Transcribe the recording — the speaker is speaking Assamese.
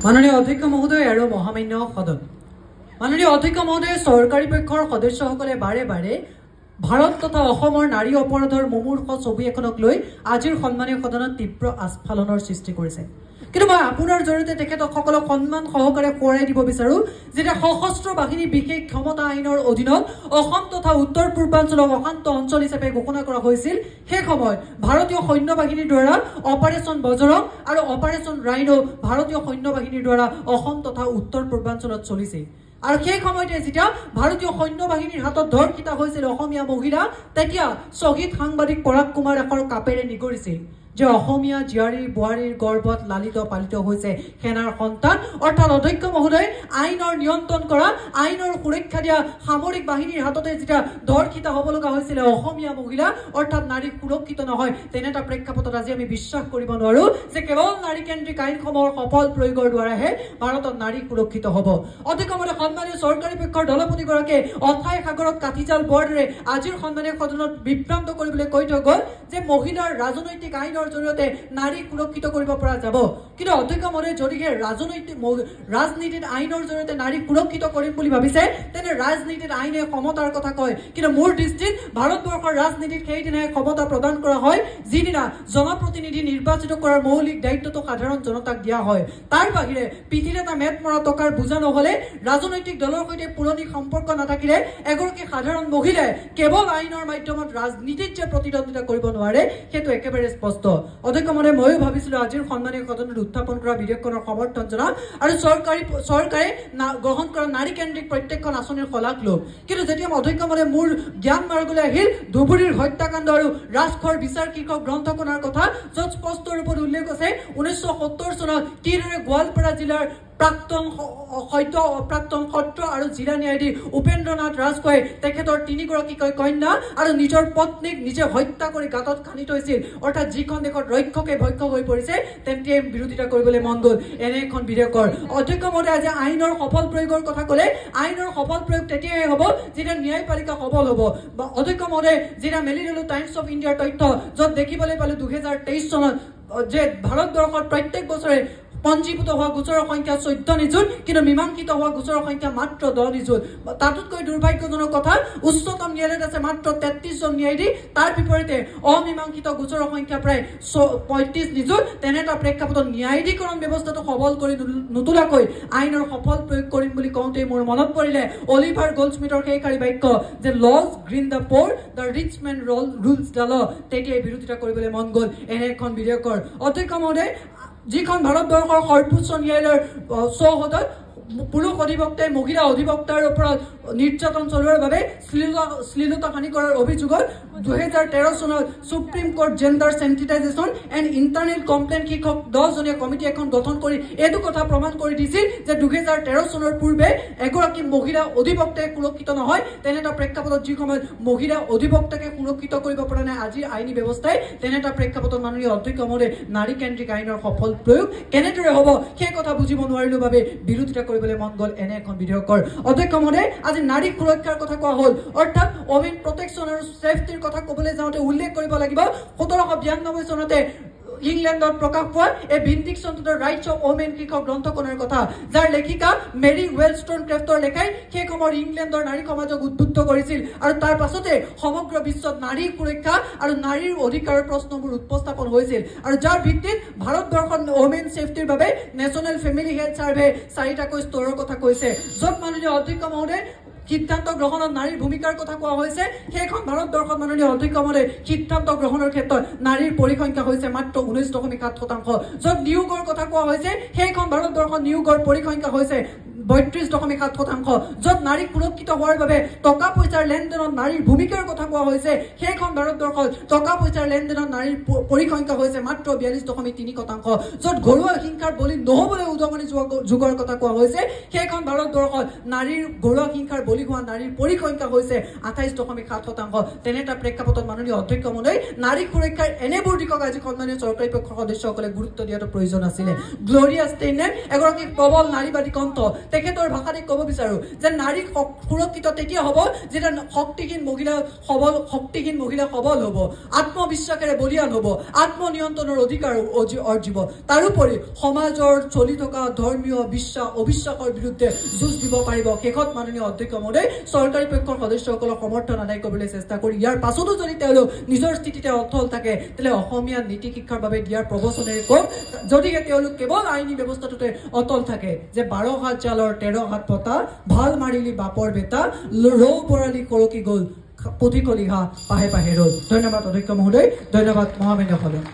মাননীয় অধ্যক্ষ মহোদয় আৰু মহামান্য সদন মাননীয় অধ্যক্ষ মহোদয় সৰকাৰী পক্ষৰ সদস্যসকলে বাৰে বাৰে ভাৰত তথা অসমৰ নাৰী অপৰাধৰ মুমূৰ্ষ ছবি এখনক লৈ আজিৰ সন্মানীয় সদনত তীব্ৰ আস্ফালনৰ সৃষ্টি কৰিছে কিন্তু মই আপোনাৰ জৰিয়তে তেখেতসকলক সন্মান সহকাৰে সোঁৱৰাই দিব বিচাৰো যে সশস্ত্ৰ বাহিনী বিশেষ ক্ষমতা আইনৰ অধীনত অসম তথা উত্তৰ পূৰ্বাঞ্চলক অশান্ত অঞ্চল হিচাপে ঘোষণা কৰা হৈছিল সেই সময়ত ভাৰতীয় সৈন্য বাহিনীৰ দ্বাৰা অপাৰেশ্যন বজৰং আৰু অপাৰেশ্যন ৰাইনো ভাৰতীয় সৈন্য বাহিনীৰ দ্বাৰা অসম তথা উত্তৰ পূৰ্বাঞ্চলত চলিছিল আৰু সেই সময়তে যেতিয়া ভাৰতীয় সৈন্য বাহিনীৰ হাতত ধৰ্ষিতা হৈছিল অসমীয়া মহিলা তেতিয়া শ্বহীদ সাংবাদিক পৰাগ কুমাৰ এখন কাপেৰে নিগৰিছিল যে অসমীয়া জিয়াৰী বুৱাৰীৰ গৰ্ভত লালিত পালিত হৈছে সেনাৰ সন্তান অৰ্থাৎ অধ্যক্ষ মহোদয় আইনৰ নিয়ন্ত্ৰণ কৰা আইনৰ সুৰক্ষা দিয়া সামৰিক বাহিনীৰ হাততে যেতিয়া ধৰ্ষিতা হ'ব লগা হৈছিল অসমীয়া মহিলা অৰ্থাৎ নাৰী সুৰক্ষিত নহয় তেনে এটা প্ৰেক্ষাপটত আজি আমি বিশ্বাস কৰিব নোৱাৰো যে কেৱল নাৰী কেন্দ্ৰিক আইনসমূহৰ সফল প্ৰয়োগৰ দ্বাৰাহে ভাৰতত নাৰী সুৰক্ষিত হ'ব অধ্যক্ষ মহোদয় সন্মানীয় চৰকাৰী পক্ষৰ দলপতিগৰাকীয়ে অথাই সাগৰত কাঠিজাল বোৱাৰ দৰে আজিৰ সন্মানীয় সদনত বিভ্ৰান্ত কৰিবলৈ কৈ থৈ গ'ল যে মহিলাৰ ৰাজনৈতিক আইনৰ জৰিয়তে নাৰী সুৰক্ষিত কৰিব পৰা যাব কিন্তু অধ্যক্ষ মহোদয় যদিহে ৰাজনীতিত আইনৰ জৰিয়তে নাৰী সুৰক্ষিত কৰিম বুলি ভাবিছে তেনে ৰাজনীতিত আইনে ক্ষমতাৰ কথা কয় কিন্তু মোৰ দৃষ্টিত ভাৰতবৰ্ষৰ ৰাজনীতিত সেইদিনাই ক্ষমতা প্ৰদান কৰা হয় যিদিনা জনপ্ৰতিনিধি নিৰ্বাচিত কৰাৰ মৌলিক দায়িত্বটো সাধাৰণ জনতাক দিয়া হয় তাৰ বাহিৰে পিঠিত এটা মেট মৰা টকাৰ বুজা নহ'লে ৰাজনৈতিক দলৰ সৈতে পুৰণি সম্পৰ্ক নাথাকিলে এগৰাকী সাধাৰণ মহিলাই কেৱল আইনৰ মাধ্যমত ৰাজনীতিত যে প্ৰতিদ্বন্দ্বিতা কৰিব নোৱাৰে সেইটো একেবাৰে স্পষ্ট অধ্যক্ষ মহোদয় ময়ো ভাবিছিলো আজিৰ সন্মানীয় সদনত উত্থাপন কৰা বিধেয়কখনৰ সমৰ্থন জনাম আৰু চৰকাৰে গ্ৰহণ কৰা নাৰী কেন্দ্ৰিক প্ৰত্যেকখন আঁচনিৰ শলাগ ল'ম কিন্তু যেতিয়া অধ্যক্ষ মহোদয় মোৰ জ্ঞান মাৰ্গলৈ আহিল ধুবুৰীৰ হত্যাকাণ্ড আৰু ৰাজখোৱাৰ বিচাৰ শীৰ্ষক গ্ৰন্থখনৰ কথা য'ত স্পষ্ট ৰূপত উল্লেখ আছে 1970 চনত কিদৰে গোৱালপাৰা জিলাৰ প্ৰাক্তন সত্ৰ আৰু জিলা ন্যায়াধীশ উপেন্দ্ৰনাথ ৰাজখোৱাই তেখেতৰ 3গৰাকী কন্যা আৰু নিজৰ পত্নীক নিজে হত্যা কৰি গাঁতত খানি থৈছিল অৰ্থাৎ যিখন দেশত ৰক্ষকে ভক্ষক হৈ পৰিছে তেন্তে বিৰোধিতা কৰিবলৈ মন গ'ল এনে এখন বিধেয়কৰ অধ্যক্ষ মহোদয় আজি আইনৰ সফল প্ৰয়োগৰ কথা ক'লে আইনৰ সফল প্ৰয়োগ তেতিয়াহে হ'ব যেতিয়া ন্যায়পালিকা সবল হ'ব অধ্যক্ষ মহোদয় যেতিয়া মেলি দিলো টাইমছ অফ ইণ্ডিয়াৰ তথ্য য'ত দেখিবলৈ পালো 2023 চনত যে ভাৰতবৰ্ষত প্ৰত্যেক বছৰে পঞ্জীভূত হোৱা গোচৰৰ সংখ্যা 14 নিযুত কিন্তু মীমাংসিত হোৱা গোচৰৰ সংখ্যা মাত্ৰ 10 নিযুত তাতোতকৈ দুৰ্ভাগ্যজনক কথা উচ্চতম ন্যায়ালয়ত আছে মাত্ৰ 33 জন ন্যায়াধীশ তাৰ বিপৰীতে অমীমাংসিত গোচৰৰ সংখ্যা প্ৰায় 35 নিযুত তেনে এটা প্ৰেক্ষাপটত ন্যায়াধীকৰণ ব্যৱস্থাটো সবল কৰি নতুলাকৈ আইনৰ সফল প্ৰয়োগ কৰিম বুলি কওঁতে মোৰ মনত পৰিলে অলিভাৰ গোল্ডস্মিথৰ সেইকাৰী বাক্য যে laws grind the poor the rich men rules the law তেতিয়াই বিৰোধিতা কৰিবলৈ মন গ'ল এনে এখন বিধেয়কৰ অধ্যক্ষ মহোদয় যিখন ভাৰতবৰ্ষৰ সৰ্বোচ্চ ন্যায়ালয়ৰ চৌহদত পুৰুষ অধিবক্তাই মহিলা অধিবক্তাৰ ওপৰত নিৰ্যাতন চলোৱাৰ বাবে শ্লীলতা হানি কৰাৰ অভিযোগত 2013 চনত supreme court gender sensitization and internal complaint শীৰ্ষক 10জনীয়া কমিটি এখন গঠন কৰি এইটো কথা প্ৰমাণ কৰি দিছিল যে 2013 চনৰ পূৰ্বে এগৰাকী মহিলা অধিবক্তাই সুৰক্ষিত নহয় তেনে এটা প্ৰেক্ষাপটত যি সময়ত মহিলা অধিবক্তাকে সুৰক্ষিত কৰিব পৰা নাই আজিৰ আইনী ব্যৱস্থাই তেনে এটা প্ৰেক্ষাপটত মাননীয় অধ্যক্ষ মহোদয় নাৰী কেন্দ্ৰিক আইনৰ সফল প্ৰয়োগ কেনেদৰে হ'ব সেই কথা বুজিব নোৱাৰিলো বাবে বিৰোধিতা কৰিবলৈ মন গ'ল এনে এখন বিধেয়কৰ অধ্যক্ষ মহোদয় আজি নাৰী সুৰক্ষাৰ কথা কোৱা হ'ল অৰ্থাৎ ওমেন প্ৰটেকশ্যন আৰু ছেফটিৰ কথা ক'বলৈ যাওঁতে উল্লেখ কৰিব লাগিব 1792 চনতে ইংলেণ্ডত প্ৰকাশ পোৱা এই vindication to the rights of women শীৰ্ষক গ্ৰন্থখনৰ কথা যাৰ লেখিকা মেৰী ৱেলষ্টন ক্ৰেফ্টৰ লেখাই সেই সময়ত ইংলেণ্ডৰ নাৰী সমাজক উদ্বুদ্ধ কৰিছিল আৰু তাৰ পাছতে সমগ্ৰ বিশ্বত নাৰী সুৰক্ষা আৰু নাৰীৰ অধিকাৰৰ প্ৰশ্নবোৰ উত্থাপন হৈছিল আৰু যাৰ ভিত্তিত ভাৰতবৰ্ষত ওমেন ছেফটিৰ বাবে নেশ্যনেল ফেমিলি হেল্থ ছাৰ্ভে 4টাকৈ স্তৰৰ কথা কৈছে য'ত মাননীয় অধ্যক্ষ মহোদয় সিদ্ধান্ত গ্ৰহণত নাৰীৰ ভূমিকাৰ কথা কোৱা হৈছে সেইখন ভাৰতবৰ্ষত মাননীয় অধ্যক্ষ মহোদয় সিদ্ধান্ত গ্ৰহণৰ ক্ষেত্ৰত নাৰীৰ পৰিসংখ্যা হৈছে মাত্ৰ 19.7% য'ত নিয়োগৰ কথা কোৱা হৈছে সেইখন ভাৰতবৰ্ষত নিয়োগৰ পৰিসংখ্যা হৈছে 32.7% য'ত নাৰী সুৰক্ষিত হোৱাৰ বাবে টকা পইচাৰ লেনদেনত নাৰীৰ ভূমিকাৰ কথা কোৱা হৈছে সেইখন ভাৰতবৰ্ষত টকা পইচাৰ লেনদেনত নাৰীৰ পৰিসংখ্যা হৈছে মাত্ৰ 42.3% য'ত ঘৰুৱা হিংসাৰ বলি নহ'বলৈ উদগনি যোগৰ কথা কোৱা হৈছে সেইখন ভাৰতবৰ্ষত নাৰীৰ ঘৰুৱা হিংসাৰ বলি হোৱা নাৰীৰ পৰিসংখ্যা হৈছে 28.7% তেনে এটা প্ৰেক্ষাপটত মাননীয় অধ্যক্ষ মহোদয় নাৰী সুৰক্ষাৰ এনেবোৰ দিশক আজি সন্মানীয় চৰকাৰী পক্ষৰ সদস্যসকলে গুৰুত্ব দিয়াটো প্ৰয়োজন আছিলে গ্লৰিয়া ষ্টেইনেম এগৰাকী প্ৰবল নাৰীবাদী কণ্ঠ তেখেতৰ ভাষাতে ক'ব বিচাৰোঁ যে নাৰী সুৰক্ষিত তেতিয়া হ'ব যেতিয়া শক্তিহীন মহিলা সবল হ'ব, আত্মবিশ্বাসেৰে বলিয়ান হ'ব, আত্মনিয়ন্ত্ৰণৰ অধিকাৰ অৰ্জিব। তাৰোপৰি সমাজৰ চলি থকা ধৰ্মীয় অবিশ্বাসৰ বিৰুদ্ধে যুঁজ দিব পাৰিব। শেষত মাননীয় অধ্যক্ষ মহোদয় চৰকাৰী পক্ষৰ সদস্যসকলক সমৰ্থন আদায় কৰিবলৈ চেষ্টা কৰি ইয়াৰ পাছতো যদি তেওঁলোক নিজৰ স্থিতিতে অটল থাকে তেতিয়াহ'লে অসমীয়া নীতি শিক্ষাৰ বাবে দিয়াৰ প্ৰবচনেৰে কওক, যদিহে তেওঁলোক কেৱল আইনী ব্যৱস্থাটোতে অটল থাকে যে 12 হাত জালৰ 13 হাত পতা, ভাল মাৰিলি বাপৰ বেটা, ৰৌ বৰালি কৰকি গ'ল, পুথি কলিহা পাহে পাহে ৰ'ল। ধন্যবাদ অধ্যক্ষ মহোদয়, ধন্যবাদ মহামান্য সদন।